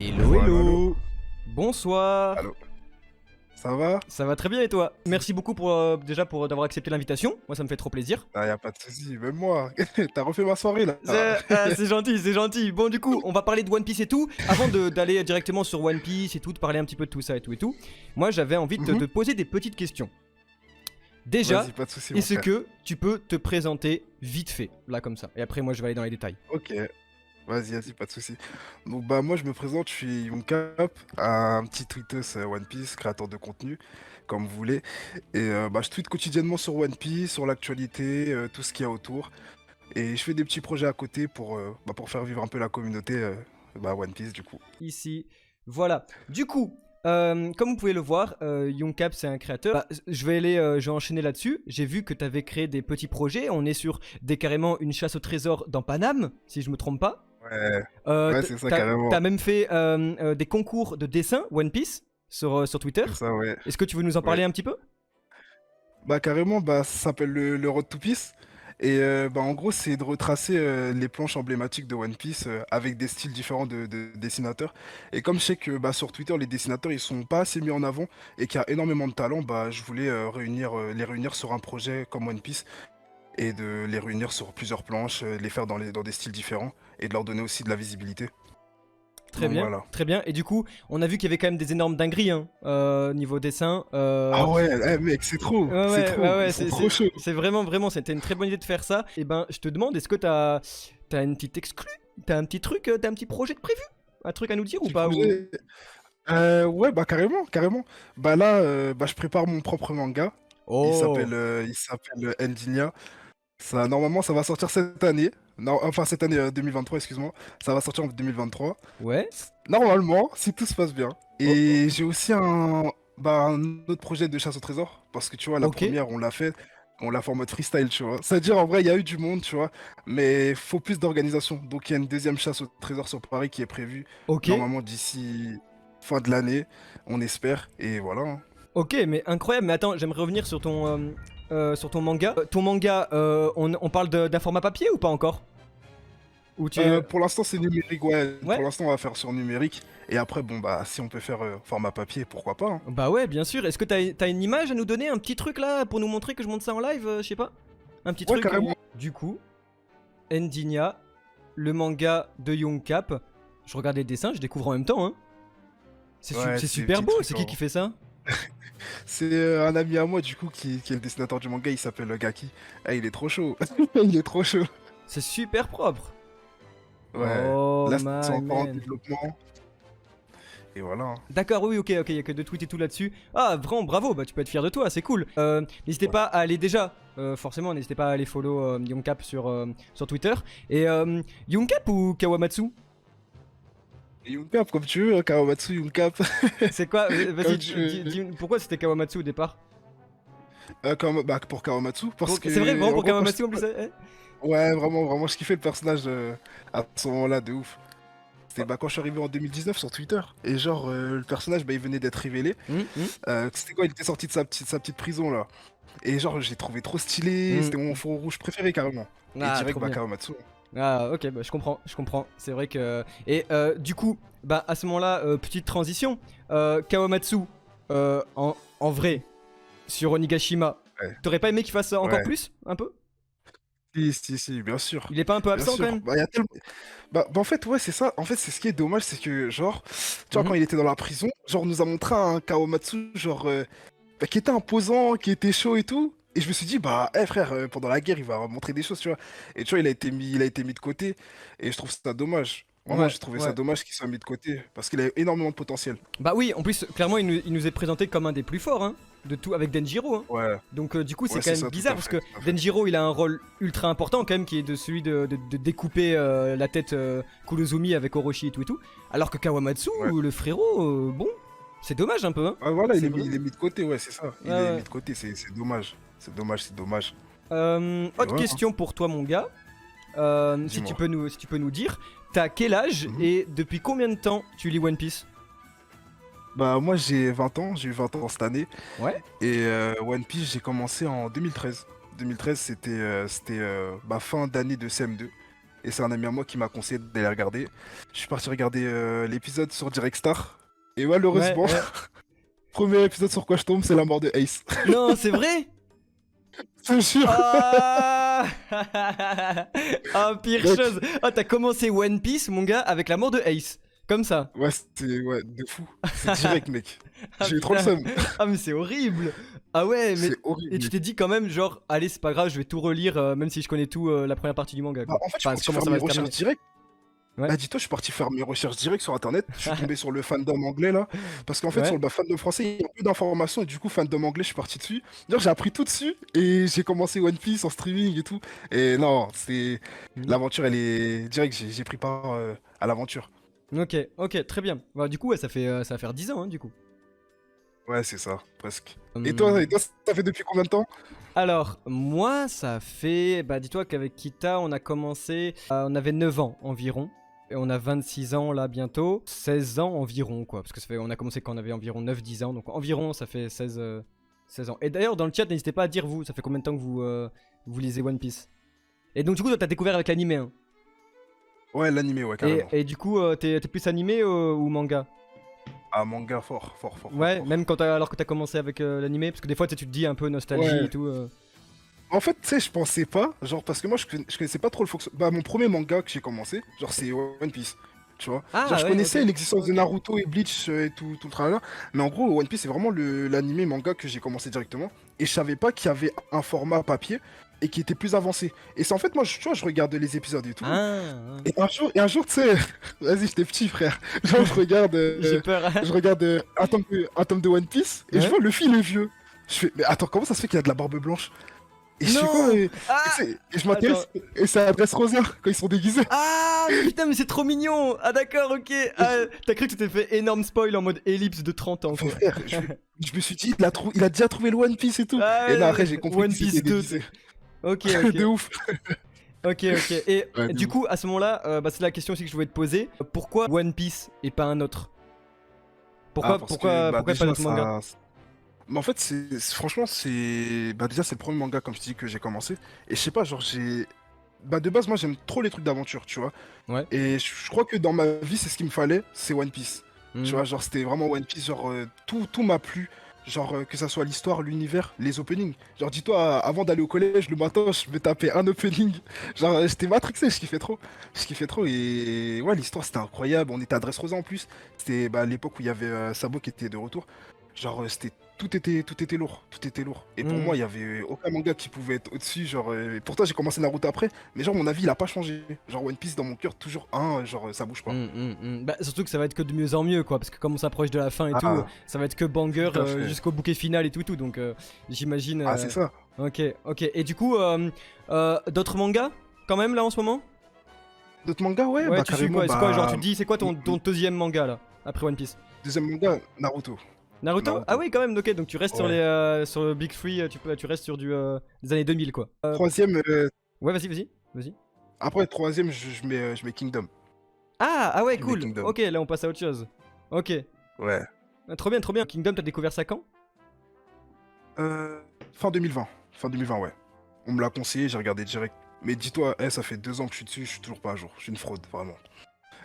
Hello, Allô, allô, allô. hello. Bonsoir. Allô. Ça va? Ça va très bien et toi? Merci beaucoup pour déjà pour d'avoir accepté l'invitation. Moi, ça me fait trop plaisir. Ah, y a pas de souci, même moi. T'as refait ma soirée là. C'est gentil, c'est gentil. Bon, du coup, on va parler de One Piece et tout. Avant d'aller directement sur One Piece et tout, de parler un petit peu de tout ça et tout et tout, moi, j'avais envie de Mhm. te poser des petites questions. Déjà, Vas-y, pas de souci, mon est-ce frère. que tu peux te présenter vite fait, là comme ça? Et après, moi, je vais aller dans les détails. Ok, vas-y, pas de souci. Donc bah moi je me présente, je suis Youncap, un petit tweetos One Piece, créateur de contenu, comme vous voulez. Et bah je tweete quotidiennement sur One Piece, sur l'actualité, tout ce qu'il y a autour. Et je fais des petits projets à côté pour faire vivre un peu la communauté One Piece du coup. Ici. Voilà. Du coup, comme vous pouvez le voir, Youngcap c'est un créateur. Bah, je vais enchaîner là-dessus. J'ai vu que tu avais créé des petits projets. On est sur carrément une chasse au trésor dans Paname, si je me trompe pas. Ouais, ouais c'est ça carrément. T'as même fait des concours de dessin One Piece sur Twitter. C'est ça, ouais. Est-ce que tu veux nous en Ouais. parler un petit peu? Bah carrément, bah ça s'appelle le Road to Peace. Et bah en gros, c'est de retracer les planches emblématiques de One Piece avec des styles différents de dessinateurs. Et comme je sais que bah, sur Twitter, les dessinateurs, ils sont pas assez mis en avant et qu'il y a énormément de talent, bah je voulais les réunir sur un projet comme One Piece et de les réunir sur plusieurs planches, les faire dans des styles différents et de leur donner aussi de la visibilité. Très Donc bien, voilà. très bien. Et du coup, on a vu qu'il y avait quand même des énormes dingueries hein, niveau dessin. Ah ouais, mec, c'est trop, Ouais, c'est ouais, trop, ouais, ouais, ils sont trop chauds. c'est vraiment, vraiment, c'était une très bonne idée de faire ça. Et ben, je te demande, est-ce que t'as une petite exclue? T'as un petit truc, t'as un petit projet de prévu? Un truc à nous dire ou Petit pas ou... projet. Ouais, bah carrément, carrément. Bah là, bah, je prépare mon propre manga. Oh, Il s'appelle Endinia. Ça, normalement, ça va sortir cette année. Non, enfin, cette année 2023, excuse-moi. Ça va sortir en 2023. ouais. Normalement, si tout se passe bien. Oh, Et j'ai aussi un autre projet de chasse au trésor. Parce que tu vois, la ok, première, on l'a fait en mode freestyle, tu vois. C'est-à-dire, en vrai, il y a eu du monde, tu vois. Mais faut plus d'organisation. Donc, il y a une deuxième chasse au trésor sur Paris qui est prévue ok, normalement d'ici fin de l'année. On espère. Et voilà, hein. ok, mais incroyable. Mais attends, j'aimerais revenir sur ton manga. Ton manga, on parle d'un format papier ou pas encore? Ou tu... Pour l'instant, c'est numérique, ouais. Pour Ouais? l'instant, on va faire sur numérique. Et après, bon, bah, si on peut faire format papier, pourquoi pas, hein. Bah ouais, bien sûr. Est-ce que t'as une image à nous donner, un petit truc là, pour nous montrer que je monte ça en live, je sais pas? Un petit Ouais, truc. carrément. Du coup, Endinia, le manga de Young Cap. Je regarde les dessins, je découvre en même temps, hein. Ouais, C'est c'est des super petits beau, trucs c'est qui fait ça? C'est un ami à moi, du coup, qui est le dessinateur du manga. Il s'appelle Gaki. Ah, il est trop chaud. Il est trop chaud. C'est super propre. Ouais. Oh Là, c'est my encore en man. développement. Et voilà, hein. D'accord, oui, ok, ok, il y a que de tweets et tout là-dessus. Ah, vraiment, bravo, bah tu peux être fier de toi, c'est cool. N'hésitez Ouais. pas à aller déjà, forcément, n'hésitez pas à aller follow Youngcap sur Twitter. Et Youngcap ou Kawamatsu? Et Yuncap, comme tu veux, hein, Kawamatsu, Yuncap. C'est quoi? Vas-y, Comme tu veux. pourquoi c'était Kawamatsu au départ? Bah, pour Kawamatsu, parce C'est vrai, que, vraiment en pour gros, Kawamatsu en plus? ouais, vraiment, vraiment, je kiffais le personnage à ce moment-là, de ouf. C'était bah, quand je suis arrivé en 2019 sur Twitter. Et genre, le personnage, bah, il venait d'être révélé. C'était quoi? Il était sorti de sa petite prison, là. Et genre, j'ai trouvé trop stylé. C'était mon fond rouge préféré, carrément. Et Ah, direct, trop bah, bien. Kawamatsu. Ah, ok, bah je comprends, je comprends. C'est vrai que. Et du coup, bah à ce moment-là, petite transition. Kawamatsu, en vrai, sur Onigashima, Ouais, t'aurais pas aimé qu'il fasse encore ouais. plus, un peu? Si, bien sûr. Il est pas un peu Bien absent quand sûr. même? Bah, y a tellement... bah, en fait, ouais, c'est ça. En fait, c'est ce qui est dommage, c'est que, genre, tu vois, Mhm. quand il était dans la prison, genre, on nous a montré un Kawamatsu, genre, bah, qui était imposant, qui était chaud et tout. Et je me suis dit, bah, frère, pendant la guerre, il va montrer des choses, tu vois. Et tu vois, il a été mis de côté. Et je trouve ça dommage. Vraiment, Ouais, j'ai trouvé ça ouais. dommage qu'il soit mis de côté. Parce qu'il a énormément de potentiel. Bah oui, en plus, clairement, il nous est présenté comme un des plus forts, hein, de tout, avec Denjiro, hein. Ouais, Donc du coup c'est ouais, quand c'est même ça, tout bizarre à parce fait, que tout à fait. Denjiro il a un rôle ultra important quand même qui est de celui de découper la tête Kurozumi avec Orochi et tout, alors que Kawamatsu, Ouais. le frérot, bon, c'est dommage un peu, hein. Ah, voilà, C'est il vraiment... est mis de côté, ouais, c'est ça. Ouais, Il est mis ouais. de côté, c'est dommage. C'est dommage, c'est dommage. Et Autre voilà, hein. question pour toi mon gars. Dis-moi. Si tu peux nous dire, t'as quel âge Mhm. et depuis combien de temps tu lis One Piece? Bah, moi, j'ai 20 ans, j'ai eu 20 ans cette année. Ouais. Et One Piece, j'ai commencé en 2013. 2013, c'était bah, fin d'année de CM2. et c'est un ami à moi qui m'a conseillé d'aller regarder. Je suis parti regarder l'épisode sur Direct Star, et Ouais, malheureusement, ouais. premier épisode sur quoi je tombe, c'est la mort de Ace. Non, c'est vrai? Je te jure. Ah Ah, pire Mec, chose. Ah, t'as commencé One Piece, mon gars, avec la mort de Ace. Comme ça. ouais, c'était ouais, de fou. C'est direct, mec. Ah J'ai eu trop le putain. seum. Ah, mais c'est horrible. Ah ouais, mais... C'est horrible, Et tu mec. t'es dit quand même, genre, allez, c'est pas grave, je vais tout relire, même si je connais tout la première partie du manga, Bah, quoi. en fait, je suis Enfin, parti comment faire ça mes va se recherches terminer. directes. Ouais. Bah, dis-toi, je suis parti faire mes recherches directes sur internet. Je suis tombé sur le fandom anglais là. Parce qu'en fait, sur Ouais. le fandom français, il y a peu d'informations. Et du coup, fandom anglais, je suis parti dessus. D'ailleurs, j'ai appris tout dessus. Et j'ai commencé One Piece en streaming et tout. Et non, c'est. Mhm. L'aventure, elle est. Direct, j'ai pris part à l'aventure. Ok, ok, très bien. Bah, du coup, ouais, ça va faire 10 ans, hein, du coup. Ouais, c'est ça, presque. Hum, Et toi, ça fait depuis combien de temps? Alors, moi, ça fait... Bah, dis-toi qu'avec Kita, on a commencé... on avait 9 ans environ. Et on a 26 ans là bientôt. 16 ans environ, quoi. Parce que ça fait... on a commencé quand on avait environ 9-10 ans. Donc environ, ça fait 16 ans. Et d'ailleurs, dans le chat, n'hésitez pas à dire vous. Ça fait combien de temps que vous lisez One Piece? Et donc, du coup, toi, t'as découvert avec l'animé, hein. Ouais, l'animé, ouais, Et, carrément. et du coup, t'es plus animé ou manga? Ah, manga, fort, fort, fort, fort, Ouais, fort. même alors que t'as commencé avec l'animé. Parce que des fois, tu te dis un peu nostalgie et Ouais. tout. En fait, tu sais, je pensais pas, genre, parce que moi, je connaissais pas trop le fonctionnement. Bah, mon premier manga que j'ai commencé, genre, c'est One Piece, tu vois. Genre, Ah je ouais, ok. connaissais l'existence de Ok. Naruto et Bleach et tout le tralala, mais en gros, One Piece, c'est vraiment l'animé manga que j'ai commencé directement. Et je savais pas qu'il y avait un format papier et qui était plus avancé. Et c'est en fait, moi, tu vois, je regarde les épisodes et tout. Ah, Et un jour, tu sais, vas-y, j'étais petit, frère. Genre, j'ai peur. je regarde un tome de One Piece et je Ouais. vois le fil est vieux. Je fais, mais attends, comment ça se fait qu'il y a de la barbe blanche? Et je fais quoi? Non! Tu Ah! sais, et je Attends. m'intéresse, et c'est Adresse Rosa quand ils sont déguisés. Ah! Mais putain, mais c'est trop mignon! Ah, d'accord, ok. Ah, t'as cru que tu t'es fait énorme spoil en mode ellipse de 30 ans, Enfin, quoi. frère, je me suis dit, il a déjà trouvé le One Piece et tout. Ah, Et là, ouais, après, j'ai compris One qu'ils étaient Piece 2. déguisés. Ok, De ok. ouf. Ok, ok. Et Ouais, de du ouf. coup, à ce moment-là, bah, c'est la question aussi que je voulais te poser. Pourquoi One Piece et pas un autre? Ah, Pourquoi, parce que, pourquoi, bah, pourquoi pas déjà, d'autres mangas? ça. Mais en fait, franchement, c'est. Bah, déjà, c'est le premier manga, comme je te dis, que j'ai commencé. Et je sais pas, genre, j'ai. Bah, de base, moi, j'aime trop les trucs d'aventure, tu vois. Ouais. Et je crois que dans ma vie, c'est ce qu'il me fallait, c'est One Piece. Tu Hmm. vois, genre, c'était vraiment One Piece, genre, tout m'a plu. Genre, que ça soit l'histoire, l'univers, les openings. Genre, dis-toi, avant d'aller au collège, le matin, je me tapais un opening. Genre, j'étais matrixé, je kiffais trop. Je kiffais trop, et ouais, l'histoire, c'était incroyable. On était à Dressrosa en plus. C'était bah, l'époque où il y avait Sabo qui était de retour. Genre, tout était lourd, tout était lourd. Et pour Hmm. moi, il y avait aucun manga qui pouvait être au-dessus. Genre, pourtant, j'ai commencé Naruto après, mais genre, mon avis, il a pas changé. Genre, One Piece dans mon cœur, toujours un, genre, ça bouge pas. Bah, surtout que ça va être que de mieux en mieux, quoi, parce que comme on s'approche de la fin et tout, Ah, ça va être que banger tout à fait. jusqu'au bouquet final et tout, donc j'imagine. Ah, c'est ça. Ok, ok. Et du coup, d'autres mangas quand même là en ce moment? D'autres mangas, ouais, Ouais, bah tu suis carrément, quoi? C'est quoi, genre bah. tu te dis, c'est quoi ton deuxième manga là, après One Piece? Deuxième manga, Naruto. Naruto? Ah Naruto. oui, quand même, ok, donc tu restes Ouais. sur le Big Free, tu restes sur des années 2000 quoi. Troisième, Ouais, vas-y. après, troisième, je mets Kingdom. Ah ouais, Je mets cool. Kingdom. Ok, là on passe à autre chose. Ok. Ouais. Trop bien, trop bien. Kingdom, t'as découvert ça quand? Fin 2020. Fin 2020, ouais. On me l'a conseillé, j'ai regardé direct. Mais dis-toi, ça fait 2 ans que je suis dessus, je suis toujours pas à jour. Je suis une fraude, vraiment.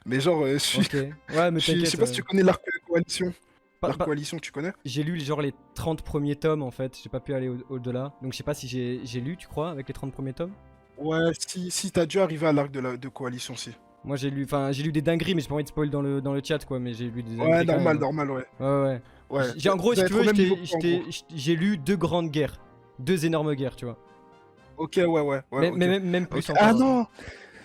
Mais genre, Ok. Ouais, mais je sais t'inquiète. pas si tu connais l'arc Coalition. Pas- L'arc pas- Coalition, tu connais? J'ai lu genre les 30 premiers tomes en fait, j'ai pas pu aller au-delà. Donc je sais pas si j'ai lu, tu crois, avec les 30 premiers tomes. Ouais, si t'as dû arriver à l'arc de Coalition, si. Moi j'ai lu des dingueries, mais j'ai pas envie de spoil dans le chat quoi, mais j'ai lu des Ouais, dingueries quand même, normal, hein. normal, ouais. Ouais. Ouais. En gros, Vous si avez tu trop veux, le même niveau que toi, en gros. j'ai lu deux grandes guerres. Deux énormes guerres, tu vois. Ok, ouais, ok. Même Ok. plus Ah encore. non!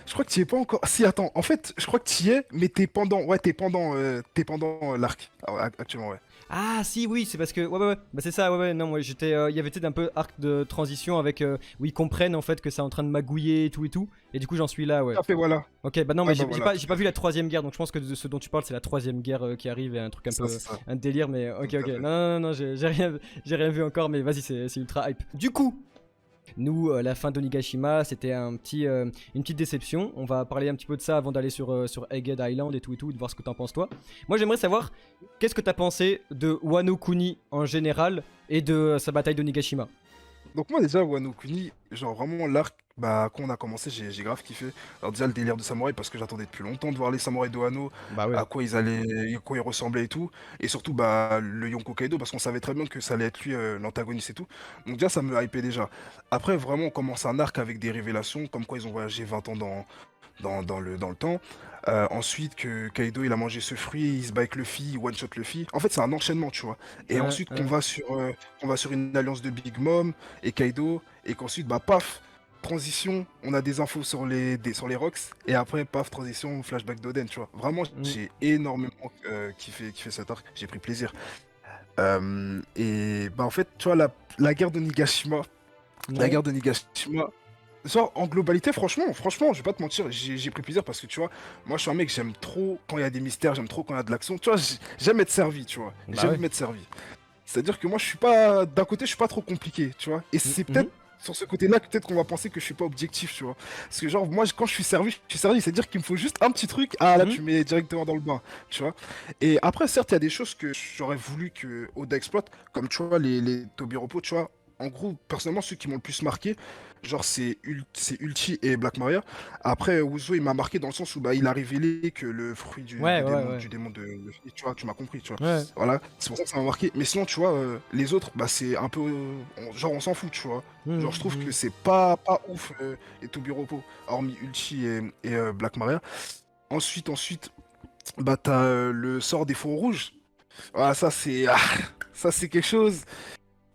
Je crois que tu y es pas encore. Si, attends, en fait, je crois que tu y es, mais t'es pendant. Ouais, t'es pendant l'arc. Actuellement, ouais. Ah si oui c'est parce que ouais bah c'est ça non moi j'étais il y avait peut-être un peu arc de transition avec où ils comprennent en fait que c'est en train de magouiller et tout et du coup j'en suis là ouais. Tout à fait, voilà. Ok bah non mais Ouais, bah voilà. j'ai pas vu la troisième guerre donc je pense que de ce dont tu parles c'est la troisième guerre qui arrive et un truc un Ça, peu c'est ça. un délire mais ok Tout à fait. non j'ai rien vu encore mais vas-y c'est ultra hype. Du coup nous, la fin d'Onigashima, c'était une petite déception. On va parler un petit peu de ça avant d'aller sur Egghead Island et tout, de voir ce que t'en penses toi. Moi, j'aimerais savoir, qu'est-ce que t'as pensé de Wano Kuni en général et de sa bataille d'Onigashima? Donc moi déjà Wano Kuni, genre vraiment l'arc, bah quand on a commencé j'ai grave kiffé. Alors déjà le délire de samouraï parce que j'attendais depuis longtemps de voir les samouraïs de Wano, Bah à ouais. quoi ils allaient, à quoi ils ressemblaient et tout. Et surtout bah le Yonko Kaido parce qu'on savait très bien que ça allait être lui l'antagoniste et tout. Donc déjà ça me hypait déjà. Après vraiment on commence un arc avec des révélations comme quoi ils ont voyagé 20 ans dans le temps. Ensuite, que Kaido il a mangé ce fruit, il se bat avec Luffy, il one-shot Luffy. En fait, c'est un enchaînement, tu vois. Et Ouais, ensuite, ouais. qu'on va sur une alliance de Big Mom et Kaido, et qu'ensuite, bah, paf, transition, on a des infos sur sur les Rocks, et après, paf, transition, flashback d'Oden, tu vois. Vraiment, Mm. j'ai énormément kiffé cet arc, j'ai pris plaisir. Et bah, en fait, tu vois, la guerre de Nigashima, la Ouais. guerre de Nigashima, genre, en globalité, franchement, je vais pas te mentir, j'ai pris plaisir parce que tu vois, moi je suis un mec, j'aime trop quand il y a des mystères, j'aime trop quand il y a de l'action. Tu vois, j'aime être servi, tu vois. Bah J'aime ouais. être servi. C'est-à-dire que moi je suis pas. D'un côté, je suis pas trop compliqué, tu vois. Et Mm, c'est peut-être mhm. sur ce côté-là que peut-être qu'on va penser que je suis pas objectif, tu vois. Parce que genre, moi quand je suis servi, c'est-à-dire qu'il me faut juste un petit truc, ah là Mhm. tu mets directement dans le bain, tu vois. Et après, certes, il y a des choses que j'aurais voulu que Oda exploite, comme tu vois, les Tobiropo, tu vois. En gros, personnellement, ceux qui m'ont le plus marqué, genre c'est Ulti et Black Maria. Après, Uzo, il m'a marqué dans le sens où bah, il a révélé que le fruit Ouais, ouais, ouais. du démon de Luffy, tu vois, tu m'as compris, tu vois. Ouais. Voilà, c'est pour ça que ça m'a marqué. Mais sinon, tu vois, les autres, bah c'est un peu, genre on s'en fout, tu vois. Genre je Mhm, trouve que mhm. c'est pas ouf les Tobiropo, hormis Ulti et Black Maria. Ensuite, bah t'as le sort des faux rouges. Voilà, ça c'est, ça c'est quelque chose.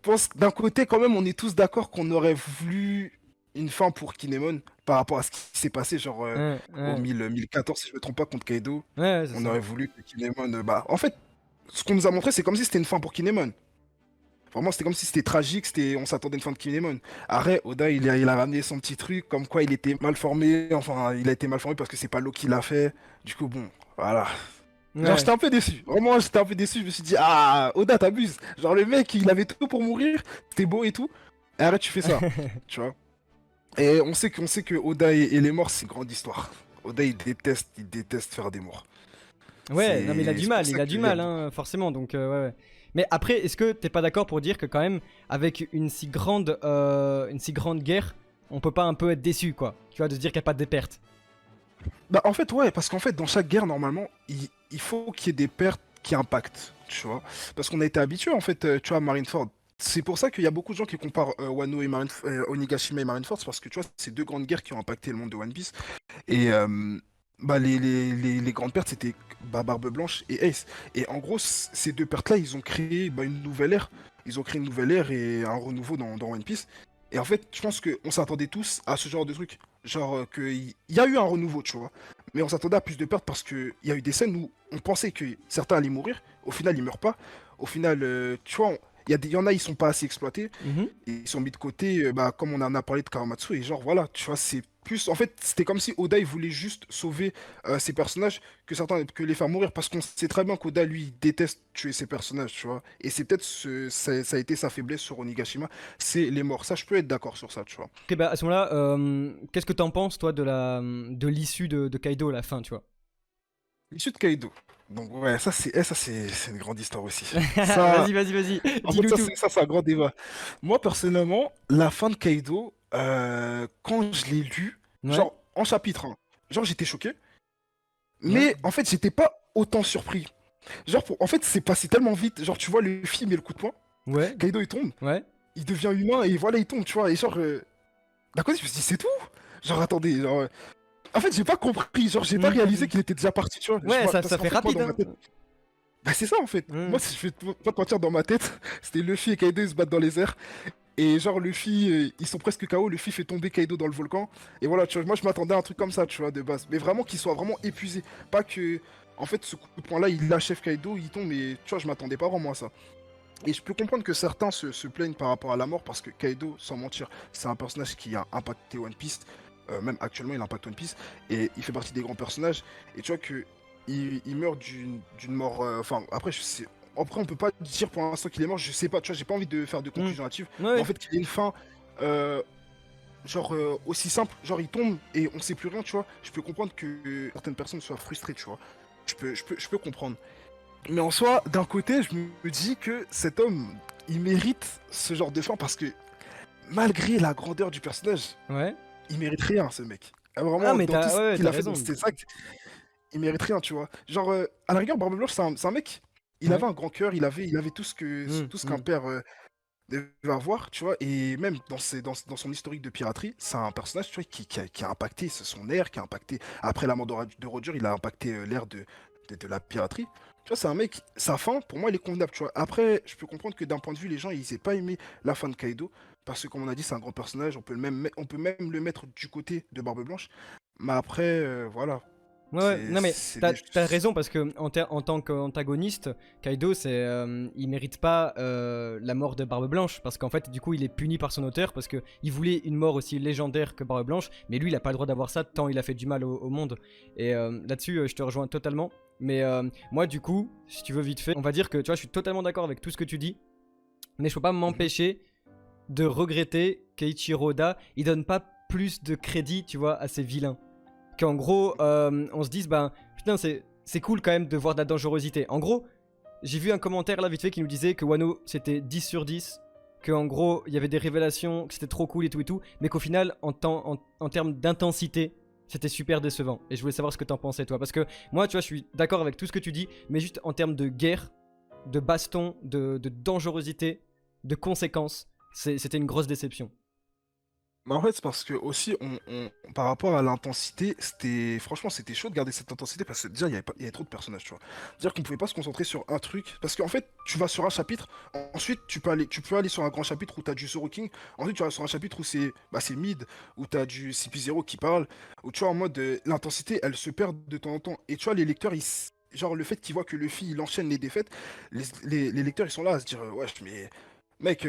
Je pense que d'un côté, quand même, on est tous d'accord qu'on aurait voulu une fin pour Kinemon par rapport à ce qui s'est passé, genre Ouais, au ouais. 1014, si je me trompe pas, contre Kaido. Ouais, ouais, c'est On ça. aurait voulu que Kinemon, bah, en fait, ce qu'on nous a montré, c'est comme si c'était une fin pour Kinemon. Vraiment, c'était comme si c'était tragique, on s'attendait à une fin de Kinemon. Après, Oda, il a ramené son petit truc, comme quoi il était mal formé, enfin, il a été mal formé parce que c'est pas l'eau qui l'a fait. Du coup, bon, voilà. Genre, Ouais. j'étais un peu déçu. Vraiment, j'étais un peu déçu. Je me suis dit, ah, Oda, t'abuses. Genre, le mec, il avait tout pour mourir, c'était beau et tout. Et arrête, tu fais ça. Tu vois. Et on sait que Oda et les morts, c'est une grande histoire. Oda, il déteste faire des morts. Ouais, non mais C'est pour il ça a du qu'il y a mal, beaucoup. hein, forcément, donc ouais, ouais. Mais après, est-ce que t'es pas d'accord pour dire que quand même, avec une si grande guerre, on peut pas un peu être déçu, quoi. Tu vois, de se dire qu'il n'y a pas de pertes. Bah, en fait, ouais, parce qu'en fait, dans chaque guerre, normalement, il faut qu'il y ait des pertes qui impactent, tu vois. Parce qu'on a été habitué, en fait, tu vois, à Marineford. C'est pour ça qu'il y a beaucoup de gens qui comparent Wano et Onigashima et Marineford, c'est parce que, tu vois, c'est deux grandes guerres qui ont impacté le monde de One Piece. Et bah, les grandes pertes, c'était bah, Barbe Blanche et Ace. Et en gros, ces deux pertes-là, ils ont créé bah, une nouvelle ère. Ils ont créé une nouvelle ère et un renouveau dans One Piece. Et en fait, je pense qu'on s'attendait tous à ce genre de truc. Genre qu'il y a eu un renouveau, tu vois. Mais on s'attendait à plus de pertes parce qu'il y a eu des scènes où on pensait que certains allaient mourir. Au final, ils meurent pas. Au final, tu vois, il y en a, ils sont pas assez exploités. Mhm. Et ils sont mis de côté, bah, comme on en a parlé de Karamatsu, et genre voilà, tu vois, c'est plus. En fait, c'était comme si Oda il voulait juste sauver ses personnages que les faire mourir, parce qu'on sait très bien qu'Oda lui il déteste tuer ses personnages, tu vois. Et c'est peut-être ça a été sa faiblesse sur Onigashima, c'est les morts. Ça, je peux être d'accord sur ça, tu vois. Ok, bah à ce moment-là, qu'est-ce que t'en penses, toi, de l'issue de Kaido à la fin, tu vois? L'issue de Kaido. Donc ouais, c'est une grande histoire aussi. Ça, Vas-y, vas-y, vas-y, en fait, dis-nous tout. c'est un grand débat. Moi, personnellement, la fin de Kaido, quand je l'ai lu, Ouais, genre en chapitre 1, genre j'étais choqué, ouais, mais en fait, j'étais pas autant surpris. En fait, c'est passé tellement vite. Genre, tu vois, le film et le coup de poing, ouais, Kaido il tombe, ouais. il devient humain et voilà, il tombe, tu vois. Et genre, d'un côté, je me suis dit, c'est tout? Genre, attendez, genre. En fait, j'ai pas compris, genre, j'ai pas Mhm, réalisé mhm. qu'il était déjà parti, tu vois. Ouais, Parce ça qu'en fait fait, moi, rapide, dans ma hein. tête, bah, c'est ça en fait. Moi, Mhm. si je vais pas te mentir, dans ma tête, c'était Luffy et Kaido ils se battent dans les airs. Et genre, Luffy, ils sont presque KO. Luffy fait tomber Kaido dans le volcan. Et voilà, tu vois, moi, je m'attendais à un truc comme ça, tu vois, de base. Mais vraiment qu'il soit vraiment épuisé. Pas que, en fait, ce coup de poing-là, il achève Kaido, il tombe. Mais tu vois, je m'attendais pas vraiment à ça. Et je peux comprendre que certains se plaignent par rapport à la mort parce que Kaido, sans mentir, c'est un personnage qui a impacté One Piece. Même actuellement, il impacte One Piece. Et il fait partie des grands personnages. Et tu vois que il meurt d'une mort. Enfin, après, après, on peut pas dire pour l'instant qu'il est mort. Je sais pas, tu vois, j'ai pas envie de faire de Mhm. conclusion hâtive. Mais en Ouais. fait, qu'il ait une fin. euh, Genre aussi simple, genre il tombe et on sait plus rien, tu vois. Je peux comprendre que certaines personnes soient frustrées, tu vois. Je peux comprendre. Mais en soi, d'un côté, je me dis que cet homme, il mérite ce genre de fin parce que malgré la grandeur du personnage, Ouais. il mérite rien, ce mec. Ah, Ah, vraiment, mais dans tout ce ouais, qu'il t'as a fait dans raison. ses actes, il mérite rien, tu vois. Genre, à la rigueur, Barbe Blanche, c'est un mec, il Ouais. avait un grand cœur, il avait Hmm, tout ce qu'un hmm. père devait avoir, tu vois. Et même dans son historique de piraterie, c'est un personnage, tu vois, qui a impacté son ère, qui a impacté, après la mort de Roger, il a impacté l'ère de la piraterie. Tu vois, c'est un mec, sa fin, pour moi, elle est convenable, tu vois. Après, je peux comprendre que d'un point de vue, les gens, ils aient pas aimé la fin de Kaido, parce que, comme on a dit, c'est un grand personnage, on peut même le mettre du côté de Barbe Blanche. Mais après, voilà, Ouais, ouais, non mais c'est t'as des... t'as raison parce que en tant qu'antagoniste, Kaido il mérite pas la mort de Barbe Blanche parce qu'en fait du coup il est puni par son auteur parce que il voulait une mort aussi légendaire que Barbe Blanche, mais lui il a pas le droit d'avoir ça tant il a fait du mal au monde. Et là-dessus je te rejoins totalement. Mais moi du coup, si tu veux vite fait, on va dire que tu vois je suis totalement d'accord avec tout ce que tu dis, mais je peux pas Mhm. m'empêcher de regretter qu'Eiichiro Oda il donne pas plus de crédit tu vois à ses vilains qu'en gros, on se dise, ben, putain, c'est cool quand même de voir de la dangerosité. En gros, j'ai vu un commentaire là vite fait qui nous disait que Wano c'était 10 sur 10, qu'en gros, il y avait des révélations, que c'était trop cool et tout, mais qu'au final, en termes d'intensité, c'était super décevant. Et je voulais savoir ce que t'en pensais, toi. Parce que moi, tu vois, je suis d'accord avec tout ce que tu dis, mais juste en termes de guerre, de baston, de dangerosité, de conséquences, c'était une grosse déception. Mais en fait, c'est parce que aussi, par rapport à l'intensité, franchement, c'était chaud de garder cette intensité parce que déjà, il y avait trop de personnages, tu vois. C'est-à-dire qu'on pouvait pas se concentrer sur un truc. Parce qu'en fait, tu vas sur un chapitre, ensuite, tu peux aller sur un grand chapitre où tu as du Zoro King, ensuite, tu vas sur un chapitre où c'est mid, où tu as du CP0 qui parle, où tu vois, en mode, l'intensité, elle se perd de temps en temps. Et tu vois, les lecteurs, genre, le fait qu'ils voient que Luffy, il enchaîne les défaites, les lecteurs, ils sont là à se dire, wesh, mais. Mec,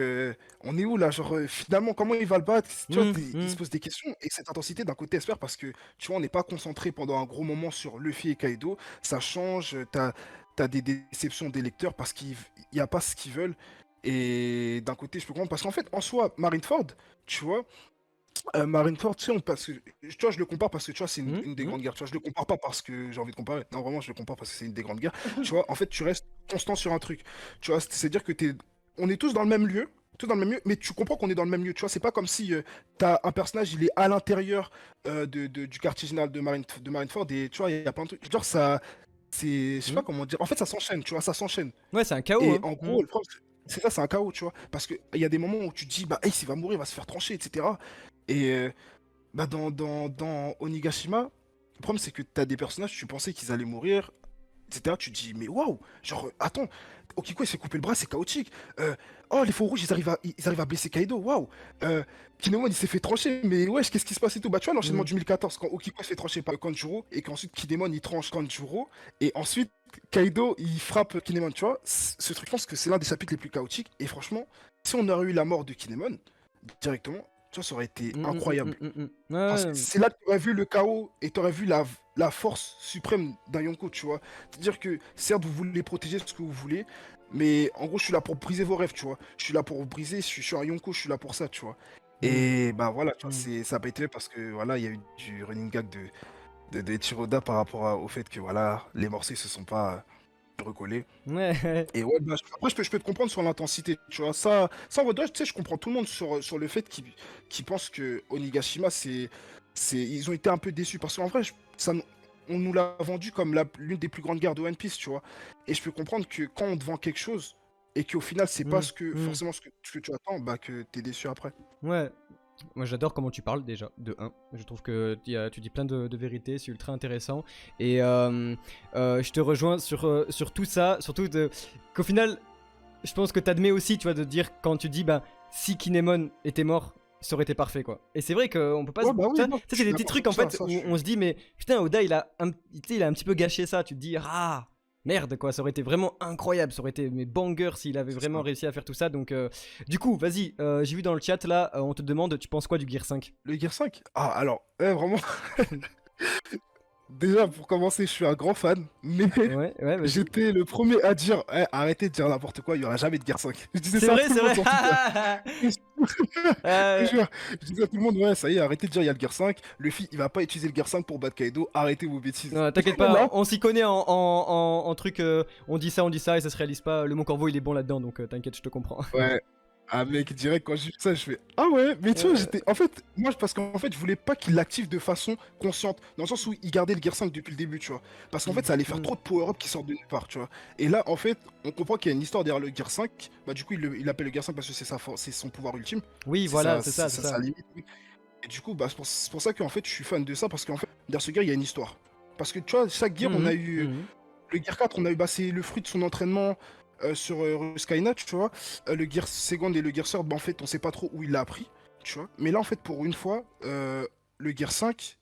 on est où là? Genre, finalement, comment il va le battre? Tu vois, Hum, il se hum. pose des questions. Et cette intensité, d'un côté, espère parce que, tu vois, on n'est pas concentré pendant un gros moment sur Luffy et Kaido. Ça change. T'as des déceptions des lecteurs parce qu'il n'y a pas ce qu'ils veulent. Et d'un côté, je peux comprendre. Parce qu'en fait, en soi, Marineford, tu vois, Marineford, tu sais, parce que, tu vois, je le compare parce que, tu vois, c'est une, Hum, une des hum. grandes guerres. Tu vois, je le compare pas parce que j'ai envie de comparer. Non, vraiment, je le compare parce que c'est une des grandes guerres. Tu vois, en fait, tu restes constant sur un truc. Tu vois, c'est-à-dire que on est tous dans le même lieu. Tous dans le même lieu, mais tu comprends qu'on est dans le même lieu. Tu vois, c'est pas comme si t'as un personnage, il est à l'intérieur du quartier général de Marineford et tu vois, il y a plein de trucs. Genre, ça, je sais pas Hum. comment dire. En fait, ça s'enchaîne, tu vois, ça s'enchaîne. Ouais, c'est un chaos, Et hein. en Hum. gros, le problème, c'est ça, c'est un chaos, tu vois. Parce qu'il y a des moments où tu te dis, bah, hey, s'il va mourir, il va se faire trancher, etc. Et bah, dans Onigashima, le problème, c'est que t'as des personnages, tu pensais qu'ils allaient mourir, etc. Tu te dis, mais waouh, genre, attends, Okiko il s'est coupé le bras, c'est chaotique. Oh, les faux rouges, ils arrivent à blesser Kaido, waouh. Kinemon il s'est fait trancher, mais wesh, qu'est-ce qui se passe et tout? Bah, tu vois, l'enchaînement Hum. du 1014, quand Okiko se fait trancher par Kanjuro, et qu'ensuite Kinemon il tranche Kanjuro, et ensuite Kaido il frappe Kinemon, tu vois. Ce truc, je pense que c'est l'un des chapitres les plus chaotiques, et franchement, si on aurait eu la mort de Kinemon directement, tu vois, ça aurait été Hum, hum, hum, incroyable. hum, hum. Parce que Ouais, c'est là que tu aurais vu le chaos et tu aurais vu la force suprême d'un Yonko, tu vois. C'est-à-dire que, certes, vous voulez protéger ce que vous voulez, mais en gros, je suis là pour briser vos rêves, tu vois. Je suis là pour vous briser, je suis un Yonko, je suis là pour ça, tu vois. hum, Et bah voilà, tu vois, hum. ça n'a pas été fait parce que voilà, il y a eu du running gag de Ichiroda par rapport au fait que voilà, les morceaux ils se sont pas recollés. Ouais, Et ouais, bah, après, je peux te comprendre sur l'intensité, tu vois. Ça en vrai, tu sais, je comprends tout le monde sur le fait qu'ils pensent que Onigashima, ils ont été un peu déçus. Parce qu'en vrai, on nous l'a vendu comme l'une des plus grandes guerres de One Piece, tu vois. Et je peux comprendre que quand on te vend quelque chose, et qu'au final, c'est pas hum, hum. forcément ce que tu attends, bah que t'es déçu après. Ouais. Moi j'adore comment tu parles déjà, de un. Je trouve que tu dis plein de vérités, c'est ultra intéressant. Et je te rejoins sur tout ça, surtout qu'au final, je pense que t'admets aussi, tu vois, de dire quand tu dis, bah, si Kinemon était mort, ça aurait été parfait, quoi. Et c'est vrai qu'on peut pas se... Ouais, bah oui, Ça, non, c'est je suis des petits d'accord trucs, sur en ça, fait, ça, où on se dit, mais putain, Oda, tu sais, il a un petit peu gâché ça. Tu te dis, ah, merde, quoi, ça aurait été vraiment incroyable. Ça aurait été mes bangers s'il avait c'est vraiment ça. réussi à faire tout ça. Donc, du coup, vas-y, j'ai vu dans le chat, là, on te demande, tu penses quoi du Gear 5? Le Gear 5? Ah, alors, vraiment, déjà, pour commencer, je suis un grand fan, mais Ouais, ouais, vas-y. j'étais le premier à dire arrêtez de dire n'importe quoi, il n'y aura jamais de guerre 5. Je disais C'est ça à vrai, tout c'est le monde vrai. sur Twitter. Je te Euh, jure. Je disais à tout le monde, ouais, ça y est, arrêtez de dire il y a le guerre 5. Luffy, il va pas utiliser le guerre 5 pour battre Kaido. Arrêtez vos bêtises. non, t'inquiète Mais pas, là, on s'y connaît en truc. On dit ça et ça se réalise pas. Le Mont Corvo, il est bon là-dedans, donc t'inquiète, je te comprends. ouais. Ah mec, direct quand j'ai vu ça, je fais ah ouais, mais tu vois, Euh, j'étais en fait moi parce qu'en fait, je voulais pas qu'il l'active de façon consciente dans le sens où il gardait le Gear 5 depuis le début, tu vois. Parce qu'en fait, ça allait faire mm. trop de power-up qui sortent de nulle part, tu vois. Et là, en fait, on comprend qu'il y a une histoire derrière le Gear 5. Bah du coup, il appelle le Gear 5 parce que c'est sa c'est son pouvoir ultime, Oui, c'est voilà, sa c'est ça, c'est sa ça. limite. Oui. Et du coup, bah c'est pour ça qu'en fait, je suis fan de ça parce qu'en fait, derrière ce Gear, il y a une histoire. Parce que tu vois, chaque Gear, on a Mhm, eu mhm. le Gear 4, on a eu bah, c'est le fruit de son entraînement sur Skynet, tu vois. Le Gear Second et le Gear Third, bah, en fait, on sait pas trop où il l'a appris, tu vois. Mais là, en fait, pour une fois, le Gear 5,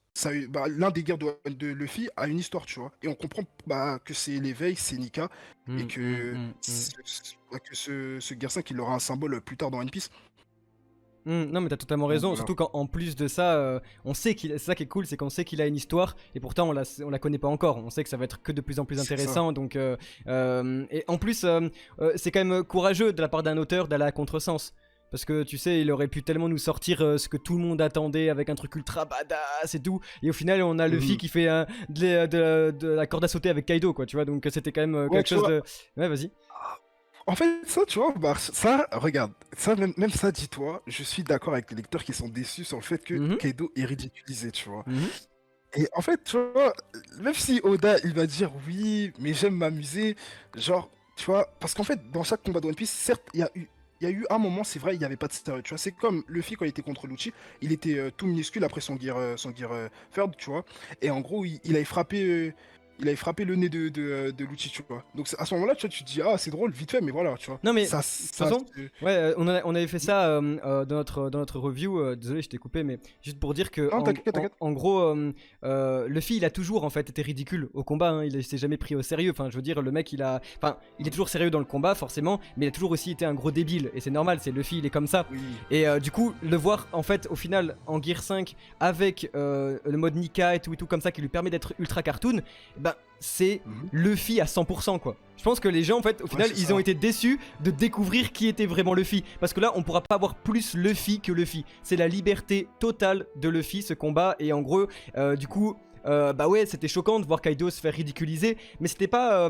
bah, l'un des gears de Luffy a une histoire, tu vois. Et on comprend bah, que c'est l'éveil, c'est Nika, et Mm, mm, que, mm, mm. bah, que ce Gear 5, il aura un symbole plus tard dans One Piece. Non mais t'as totalement Donc raison, voilà. surtout qu'en plus de ça, on sait qu'il, c'est ça qui est cool, c'est qu'on sait qu'il a une histoire et pourtant on la connaît pas encore. On sait que ça va être que de plus en plus C'est ça. intéressant. Donc et en plus c'est quand même courageux de la part d'un auteur d'aller à contresens. Parce que tu sais, il aurait pu tellement nous sortir ce que tout le monde attendait avec un truc ultra badass et tout. Et au final, on a Luffy Mhm. qui fait de la corde à sauter avec Kaido, quoi, tu vois. Donc c'était quand même Ouais, quelque tu chose vois, de. Ouais, vas-y. en fait, ça, tu vois, bah, ça, regarde, ça, même ça, dis-toi, je suis d'accord avec les lecteurs qui sont déçus sur le fait que Mhm, Kaido est ridiculisé, tu vois. mhm. Et en fait, tu vois, même si Oda, il va dire oui, mais j'aime m'amuser, genre, tu vois, parce qu'en fait, dans chaque combat de One Piece, certes, il y a eu un moment, c'est vrai, il n'y avait pas de sérieux, tu vois. C'est comme Luffy quand il était contre Lucci, il était tout minuscule après son gear Third, tu vois. Et en gros, il avait frappé. Il avait frappé le nez de Lucci, tu vois. Donc à ce moment-là, tu vois, tu te dis, ah, c'est drôle, vite fait, mais voilà, tu vois. Non mais de Ça, toute ça, façon, ouais, on avait fait ça dans notre review. Désolé, je t'ai coupé, mais juste pour dire que non, t'inquiète, t'inquiète. en gros, Luffy, il a toujours en fait été ridicule au combat. Hein, il s'est jamais pris au sérieux. Enfin, je veux dire, le mec, enfin, il est toujours sérieux dans le combat, forcément, mais il a toujours aussi été un gros débile. Et c'est normal, c'est Luffy, il est comme ça. Oui. Et du coup, le voir en fait au final en Gear 5 avec le mode Nika et tout comme ça qui lui permet d'être ultra cartoon, ben c'est Mhm. Luffy à 100% quoi. Je pense que les gens en fait au Ouais, final c'est ils ont ça. été déçus de découvrir qui était vraiment Luffy parce que là on pourra pas avoir plus Luffy que Luffy. C'est la liberté totale de Luffy ce combat et en gros du coup bah ouais c'était choquant de voir Kaido se faire ridiculiser mais c'était pas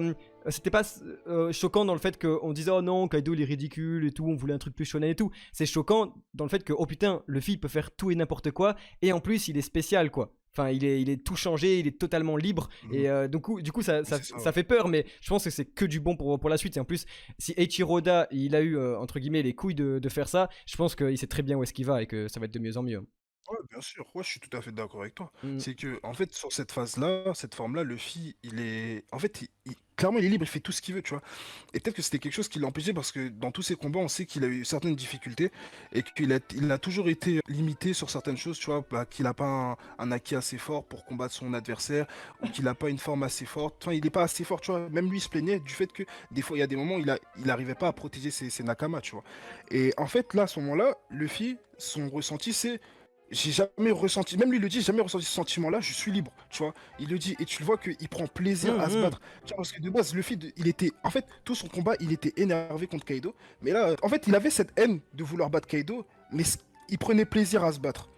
choquant dans le fait qu'on disait oh non Kaido il est ridicule et tout on voulait un truc plus shonen et tout. C'est choquant dans le fait que oh putain Luffy peut faire tout et n'importe quoi et en plus il est spécial quoi. Enfin, il est tout changé, il est totalement libre. Mhm. Et du coup C'est ça, ça ouais. fait peur, mais je pense que c'est que du bon pour la suite. Et en plus, si Eiichiro Oda, il a eu, entre guillemets, les couilles de faire ça, je pense qu'il sait très bien où est-ce qu'il va et que ça va être de mieux en mieux. Ouais, bien sûr, ouais, je suis tout à fait d'accord avec toi. Mm. C'est que, en fait, sur cette phase-là, cette forme-là, Luffy, il est. En fait, clairement, il est libre, il fait tout ce qu'il veut, tu vois. Et peut-être que c'était quelque chose qui l'empêchait parce que dans tous ses combats, on sait qu'il a eu certaines difficultés et il a toujours été limité sur certaines choses, tu vois, bah, qu'il n'a pas un acquis assez fort pour combattre son adversaire ou qu'il n'a pas une forme assez forte. Enfin, il n'est pas assez fort, tu vois. Même lui, il se plaignait du fait que des fois, il y a des moments où il n'arrivait pas à protéger ses Nakamas, tu vois. Et en fait, là, à ce moment-là, Luffy, son ressenti, c'est j'ai jamais ressenti, même lui le dit, j'ai jamais ressenti ce sentiment-là, je suis libre, tu vois. Il le dit, et tu le vois qu'il prend plaisir à se Mm, battre. Tu vois, parce que de base, Luffy, il était, en fait, tout son combat, il était énervé contre Kaido. Mais là, en fait, il avait cette haine de vouloir battre Kaido, mais il prenait plaisir à se battre.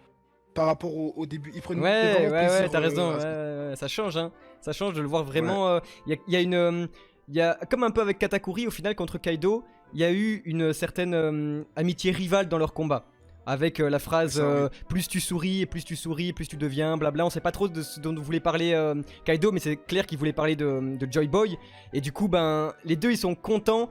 Par rapport au début, il mm. prenait Ouais, vraiment ouais, ouais, plaisir t'as raison. à Ouais, se battre. ouais, ouais, ça change, hein. Ça change de le voir Ouais. vraiment. Il y a une. Il y a, comme un peu avec Katakuri, au final, contre Kaido, il y a eu une certaine amitié rivale dans leur combat. Avec la C'est phrase ça, oui. plus tu souris, et plus tu souris, plus tu deviens, blabla. On sait pas trop de ce dont voulait parler Kaido, mais c'est clair qu'il voulait parler de Joy Boy. Et du coup, ben, les deux ils sont contents.